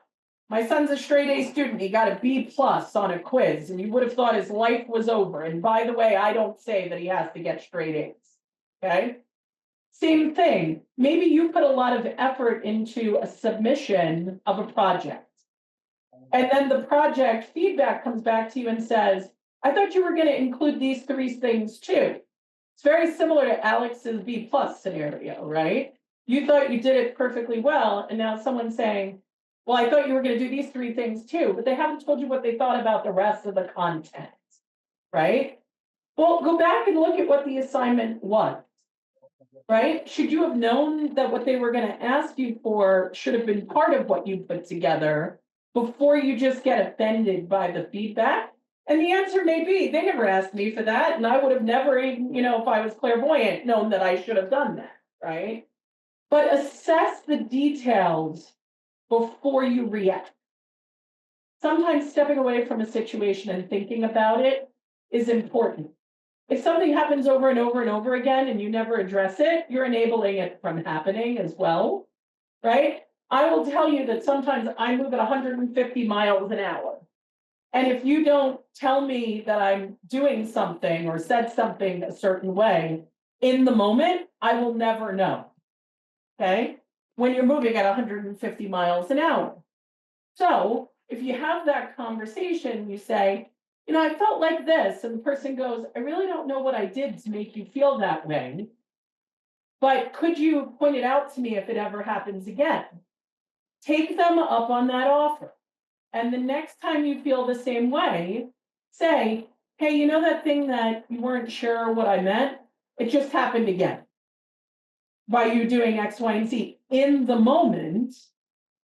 S2: my son's a straight A student. He got a B plus on a quiz, and you would have thought his life was over. And by the way, I don't say that he has to get straight A's. Okay. Same thing. Maybe you put a lot of effort into a submission of a project. And then the project feedback comes back to you and says, I thought you were going to include these three things too. It's very similar to Alex's B plus scenario, right? You thought you did it perfectly well, and now someone's saying, well, I thought you were going to do these three things too, but they haven't told you what they thought about the rest of the content, right? Well, go back and look at what the assignment was, right? Should you have known that what they were going to ask you for should have been part of what you put together before you just get offended by the feedback? And the answer may be, they never asked me for that, and I would have never even, if I was clairvoyant, known that I should have done that, right? But assess the details before you react. Sometimes stepping away from a situation and thinking about it is important. If something happens over and over and over again and you never address it, you're enabling it from happening as well, right? I will tell you that sometimes I move at 150 miles an hour. And if you don't tell me that I'm doing something or said something a certain way in the moment, I will never know. Okay? When you're moving at 150 miles an hour. So if you have that conversation, you say, I felt like this, and the person goes, I really don't know what I did to make you feel that way, but could you point it out to me if it ever happens again? Take them up on that offer. And the next time you feel the same way, say, hey, you know that thing that you weren't sure what I meant? It just happened again. By you doing X, Y, and Z in the moment,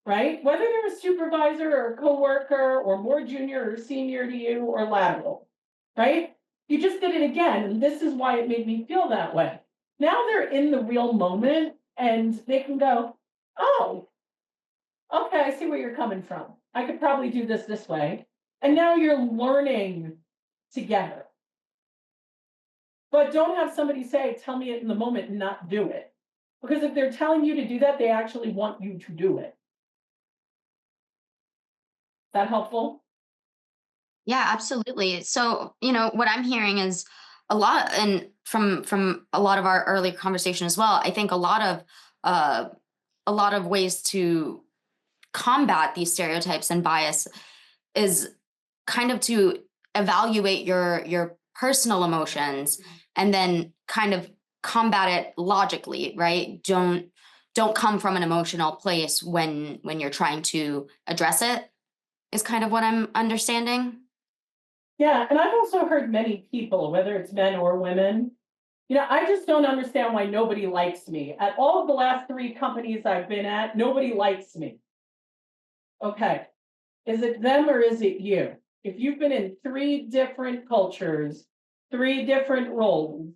S2: right? Whether they're a supervisor or a coworker or more junior or senior to you or lateral, right? You just did it again, and this is why it made me feel that way. Now they're in the real moment and they can go, oh, okay, I see where you're coming from. I could probably do this way. And now you're learning together. But don't have somebody say, tell me it in the moment and not do it. Because if they're telling you to do that, they actually want you to do it. That helpful?
S1: Yeah, absolutely. So, what I'm hearing is a lot, and from a lot of our early conversation as well, I think a lot of ways to combat these stereotypes and bias is kind of to evaluate your personal emotions and then kind of combat it logically, right? Don't come from an emotional place when you're trying to address it, is kind of what I'm understanding.
S2: Yeah, and I've also heard many people, whether it's men or women, I just don't understand why nobody likes me. At all of the last 3 companies I've been at, nobody likes me. Okay, is it them or is it you? If you've been in 3 different cultures, 3 different roles,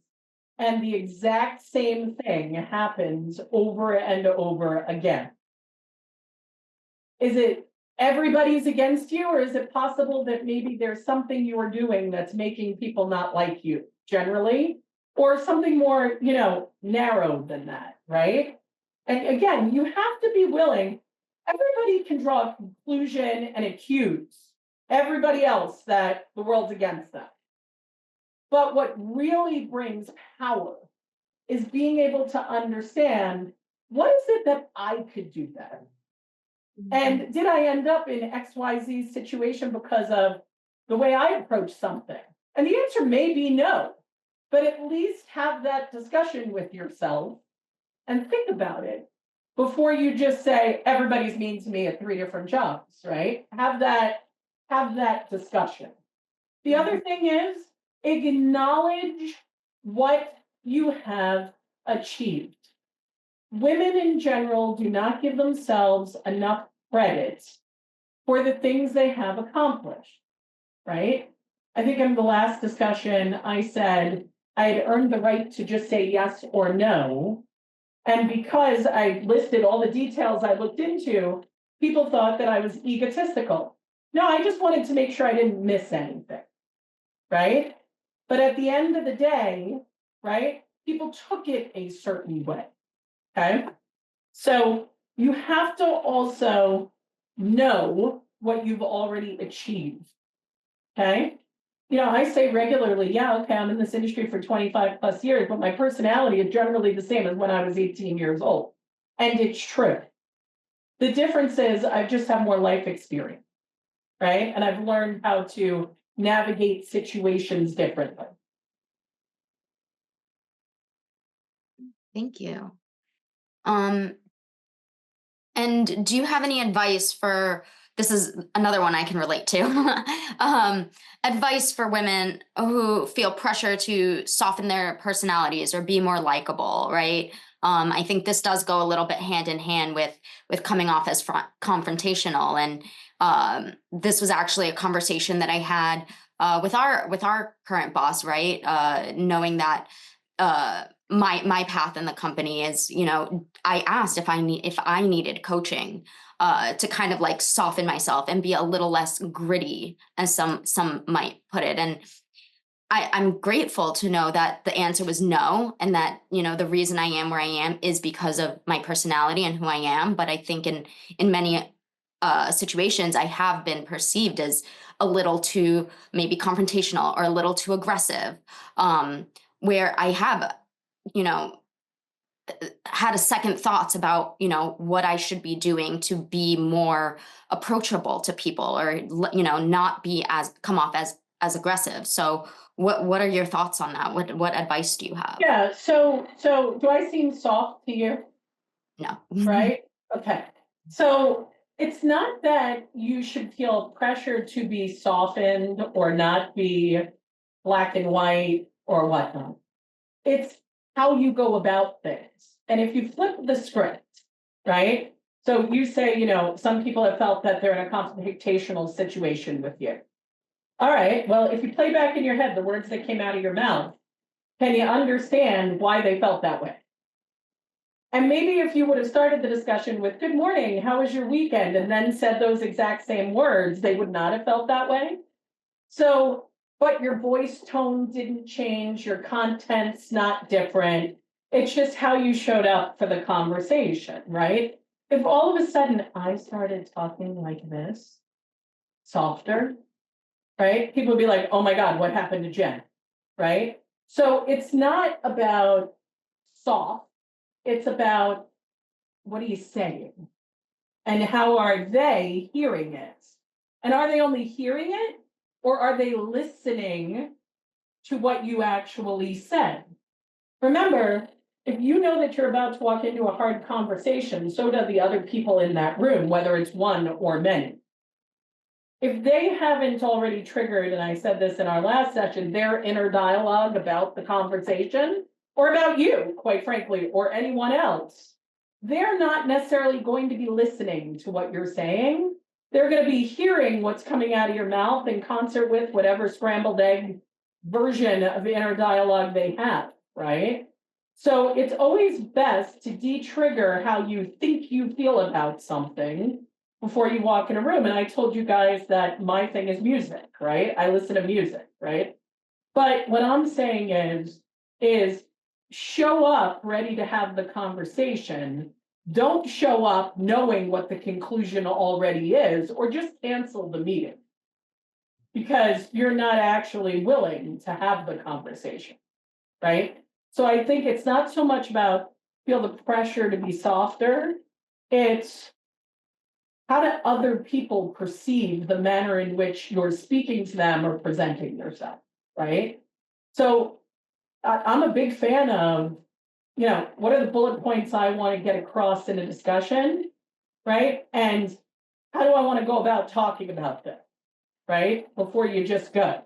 S2: and the exact same thing happens over and over again, is it everybody's against you, or is it possible that maybe there's something you're doing that's making people not like you generally, or something more, narrow than that, right? And again, you have to be willing. everybody can draw a conclusion and accuse everybody else that the world's against them. But what really brings power is being able to understand, what is it that I could do better? And did I end up in XYZ situation because of the way I approach something? And the answer may be no, but at least have that discussion with yourself and think about it before you just say, everybody's mean to me at 3 different jobs, right? Have that discussion. The other thing is, acknowledge what you have achieved. Women in general do not give themselves enough credit for the things they have accomplished, right? I think in the last discussion, I said I had earned the right to just say yes or no. And because I listed all the details I looked into, people thought that I was egotistical. No, I just wanted to make sure I didn't miss anything, right? But at the end of the day, right, people took it a certain way, okay? So you have to also know what you've already achieved, okay? You know, I say regularly, yeah, okay, I'm in this industry for 25 plus years, but my personality is generally the same as when I was 18 years old. And it's true. The difference is I just have more life experience, right? And I've learned how to navigate situations differently.
S1: Thank you. And do you have any advice for, this is another one I can relate to, advice for women who feel pressure to soften their personalities or be more likable, right? I think this does go a little bit hand in hand with coming off as confrontational. And this was actually a conversation that I had with our current boss, right? Knowing that my path in the company is, you know, I asked if I needed coaching to kind of like soften myself and be a little less gritty, as some might put it. And I'm grateful to know that the answer was no, and that, you know, the reason I am where I am is because of my personality and who I am. But I think in many situations, I have been perceived as a little too maybe confrontational or a little too aggressive, where I have, you know, had a second thoughts about, you know, what I should be doing to be more approachable to people, or, you know, not be come off as aggressive. So what are your thoughts on that? What advice do you have?
S2: Yeah, so do I seem soft to you?
S1: No.
S2: Right? Okay. So it's not that you should feel pressure to be softened or not be black and white or whatnot. It's how you go about things. And if you flip the script, right? So you say, you know, some people have felt that they're in a confrontational situation with you. All right, well, if you play back in your head the words that came out of your mouth, can you understand why they felt that way? And maybe if you would have started the discussion with, good morning, how was your weekend? And then said those exact same words, they would not have felt that way. So, but your voice tone didn't change, your content's not different. It's just how you showed up for the conversation, right? If all of a sudden I started talking like this, softer, right? People would be like, oh my God, what happened to Jen, right? So it's not about soft, it's about what are you saying? And how are they hearing it? And are they only hearing it, or are they listening to what you actually said? Remember, if you know that you're about to walk into a hard conversation, so do the other people in that room, whether it's one or many. If they haven't already triggered, and I said this in our last session, their inner dialogue about the conversation, or about you, quite frankly, or anyone else, they're not necessarily going to be listening to what you're saying. They're going to be hearing what's coming out of your mouth in concert with whatever scrambled egg version of inner dialogue they have, right? So it's always best to de-trigger how you think you feel about something before you walk in a room. And I told you guys that my thing is music, right? I listen to music, right? But what I'm saying is show up ready to have the conversation, don't show up knowing what the conclusion already is, or just cancel the meeting. Because you're not actually willing to have the conversation, right? So I think it's not so much about feel the pressure to be softer, it's how do other people perceive the manner in which you're speaking to them or presenting yourself, right? So I'm a big fan of, what are the bullet points I want to get across in a discussion, right? And how do I want to go about talking about this, right? Before you just go.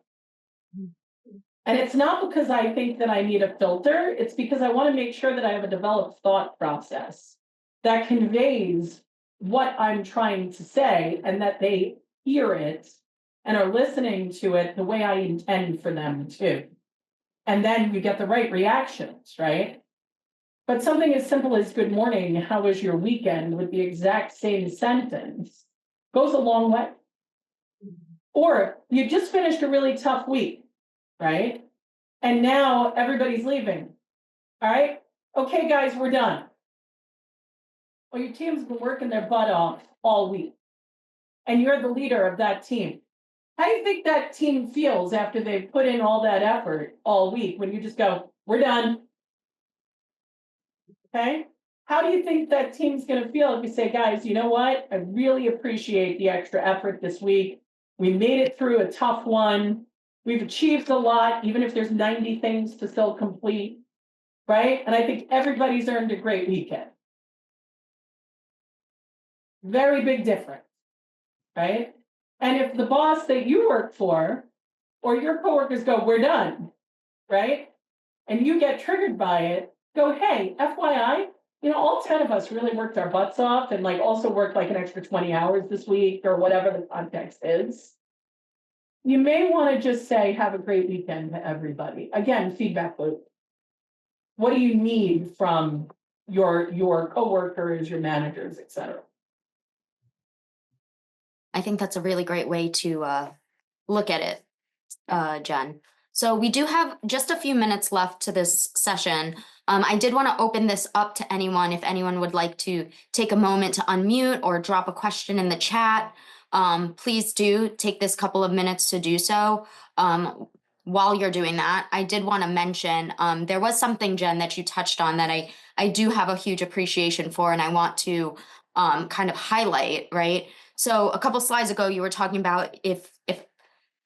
S2: And it's not because I think that I need a filter, it's because I want to make sure that I have a developed thought process that conveys what I'm trying to say and that they hear it and are listening to it the way I intend for them to. And then you get the right reactions, right? But something as simple as good morning, how was your weekend, with the exact same sentence goes a long way. Or you just finished a really tough week, right? And now everybody's leaving. All right. Okay, guys, we're done. Well, your team's been working their butt off all week, and you're the leader of that team. How do you think that team feels after they've put in all that effort all week when you just go, we're done? Okay. How do you think that team's going to feel if you say, guys, you know what? I really appreciate the extra effort this week. We made it through a tough one. We've achieved a lot, even if there's 90 things to still complete. Right? And I think everybody's earned a great weekend. Very big difference, right? And if the boss that you work for or your coworkers go, we're done, right? And you get triggered by it, go, hey, FYI, all 10 of us really worked our butts off and also worked an extra 20 hours this week or whatever the context is. You may want to just say, have a great weekend to everybody. Again, feedback loop. What do you need from your coworkers, your managers, et cetera?
S1: I think that's a really great way to look at it, Jen. So we do have just a few minutes left to this session. I did want to open this up to anyone if anyone would like to take a moment to unmute or drop a question in the chat. Please do take this couple of minutes to do so. While you're doing that, I did want to mention there was something, Jen, that you touched on that I do have a huge appreciation for, and I want to kind of highlight, right? So a couple slides ago, you were talking about if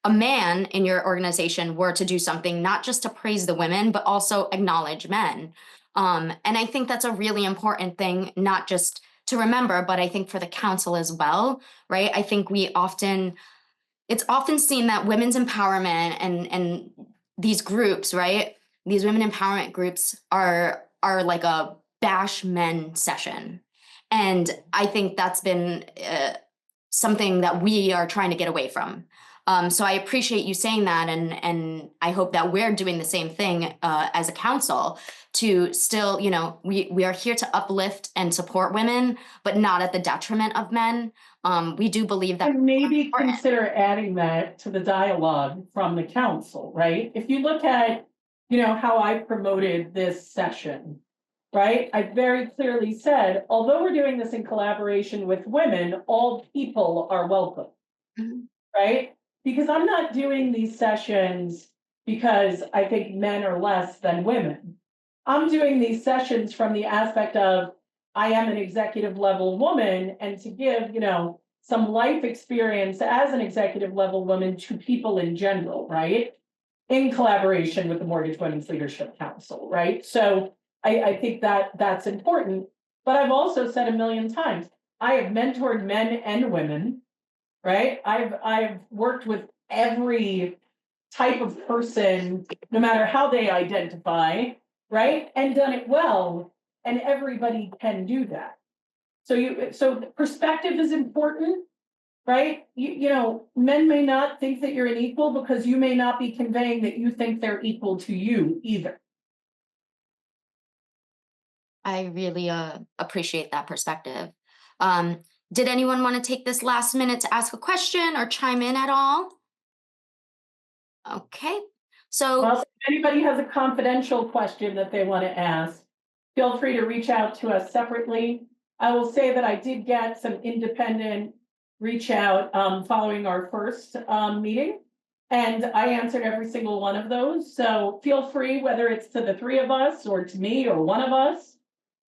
S1: a man in your organization were to do something, not just to praise the women, but also acknowledge men. And I think that's a really important thing, not just to remember, but I think for the council as well, right? I think it's often seen that women's empowerment and these groups, right? These women empowerment groups are like a bash men session. And I think that's been something that we are trying to get away from. So I appreciate you saying that, and I hope that we're doing the same thing as a council to still, we are here to uplift and support women, but not at the detriment of men. We do believe that.
S2: And maybe consider adding that to the dialogue from the council, right? If you look at, how I promoted this session, right? I very clearly said, although we're doing this in collaboration with women, all people are welcome, right? Because I'm not doing these sessions because I think men are less than women. I'm doing these sessions from the aspect of I am an executive level woman, and to give, some life experience as an executive level woman to people in general, right? In collaboration with the Mortgage Women's Leadership Council, right? So I think that that's important. But I've also said a million times, I have mentored men and women, right? I've worked with every type of person, no matter how they identify, right? And done it well. And everybody can do that. So perspective is important, right? Men may not think that you're an equal because you may not be conveying that you think they're equal to you either.
S1: I really appreciate that perspective. Did anyone want to take this last minute to ask a question or chime in at all? Okay, so
S2: Well, if anybody has a confidential question that they want to ask, feel free to reach out to us separately. I will say that I did get some independent reach out following our first meeting. And I answered every single one of those. So feel free, whether it's to the three of us or to me or one of us,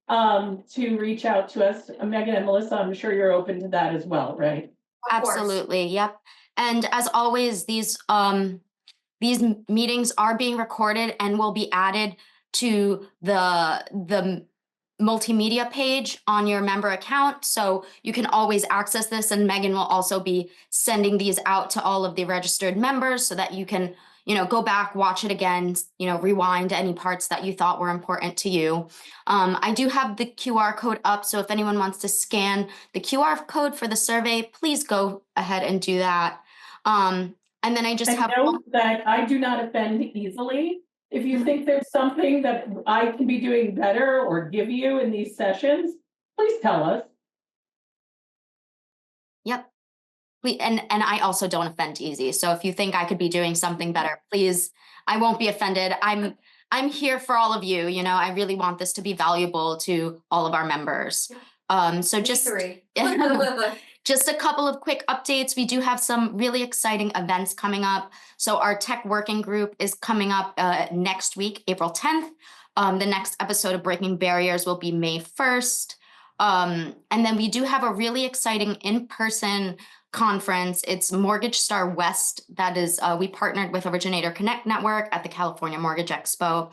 S2: to reach out to us. Megan and Melissa, I'm sure you're open to that as well, right?
S3: Of course.
S1: Absolutely. Yep. And as always, these meetings are being recorded and will be added to the multimedia page on your member account. So you can always access this, and Megan will also be sending these out to all of the registered members so that you can, go back, watch it again, rewind any parts that you thought were important to you. I do have the QR code up, so if anyone wants to scan the QR code for the survey, please go ahead and do that. And then I just
S2: And
S1: have
S2: note that I do not offend easily. If you think there's something that I can be doing better or give you in these sessions, please tell us.
S1: Yep. And I also don't offend easy. So if you think I could be doing something better, please, I won't be offended. I'm here for all of you. I really want this to be valuable to all of our members. So just just a couple of quick updates. We do have some really exciting events coming up. So our tech working group is coming up next week, April 10th. The next episode of Breaking Barriers will be May 1st. And then we do have a really exciting in-person conference. It's Mortgage Star West. That is, we partnered with Originator Connect Network at the California Mortgage Expo.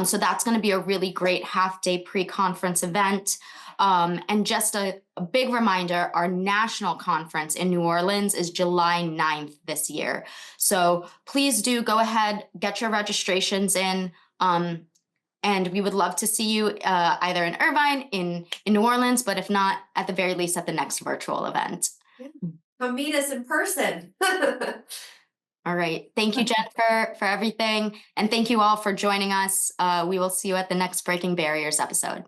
S1: So that's going to be a really great half-day pre-conference event. And just a big reminder, our national conference in New Orleans is July 9th this year. So please do go ahead, get your registrations in. And we would love to see you either in Irvine, in New Orleans, but if not, at the very least at the next virtual event.
S3: Come meet us in person.
S1: All right. Thank you, Jennifer, for everything. And thank you all for joining us. We will see you at the next Breaking Barriers episode.